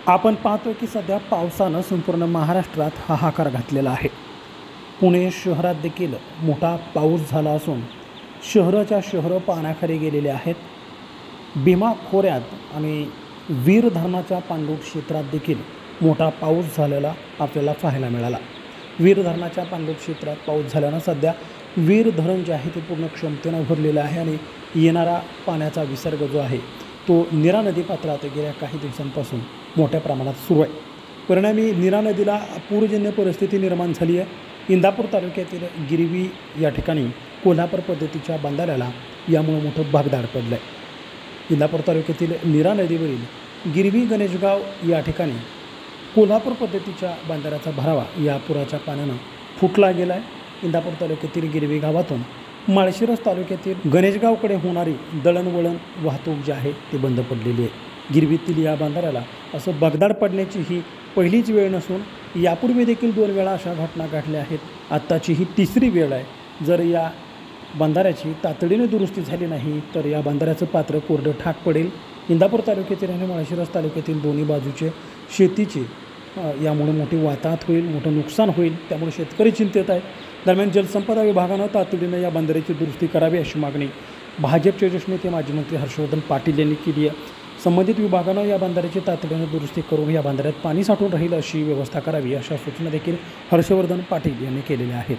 आपण पाहतोय की सध्या पावसानं संपूर्ण महाराष्ट्रात हाहाकार घातलेला आहे। पुणे शहरात देखील मोठा पाऊस झाला असून शहराच्या शहरं पाण्याखाली गेलेले आहेत। भीमा खोऱ्यात आणि वीर धरणाच्या पाणलोट क्षेत्रात देखील मोठा पाऊस झालेला आपल्याला पाहायला मिळाला। वीर धरणाच्या पाणलोट क्षेत्रात पाऊस झाल्यानं सध्या वीर धरण जे आहे ते पूर्ण क्षमतेनं भरलेलं आहे आणि येणारा पाण्याचा विसर्ग जो आहे तो नीरा नदीपात्रात गेल्या काही दिवसांपासून मोठ्या प्रमाणात सुरू आहे। परिणामी नीरा नदीला पूरजन्य परिस्थिती निर्माण झाली आहे। इंदापूर तालुक्यातील गिरवी या ठिकाणी कोल्हापूर पद्धतीच्या बंधाऱ्याला यामुळे मोठं भगदाड पडलं आहे। इंदापूर तालुक्यातील नीरा नदीवरील गिरवी गणेशगाव या ठिकाणी कोल्हापूर पद्धतीच्या बंधाऱ्याचा भरावा या पुराच्या पाण्यानं फुटला गेला आहे। इंदापूर तालुक्यातील गिरवी गावातून माळशिरस तालुक्यातील गणेशगावकडे होणारी दळणवळण वाहतूक जी आहे ती बंद पडलेली आहे। गिरवीतील या बंधाऱ्याला असं भगदाड पडण्याची ही पहिलीच वेळ नसून यापूर्वी देखील 2 वेळा अशा घटना घडल्या आहेत। आत्ताची ही तिसरी वेळ आहे। जर या बंधाऱ्याची तातडीने दुरुस्ती झाली नाही तर या बंधाऱ्याचं पात्र कोरडं ठाक पडेल। इंदापूर तालुक्यातील आणि माळशिरस तालुक्यातील दोन्ही बाजूचे शेतीचे यामुळे मोठी वाताहत होईल, मोठं नुकसान होईल, त्यामुळे शेतकरी चिंतेत आहेत। दरम्यान जलसंपदा विभागानं तातडीनं या बंधाऱ्याची दुरुस्ती करावी अशी मागणी भाजपचे ज्येष्ठ नेते माजी मंत्री हर्षवर्धन पाटील यांनी केली आहे। संबंधित विभागानं या बंधाऱ्याची तातडीनं दुरुस्ती करून या बंधाऱ्यात पाणी साठून राहील अशी व्यवस्था करावी अशा सूचना देखील हर्षवर्धन पाटील यांनी केलेल्या आहेत।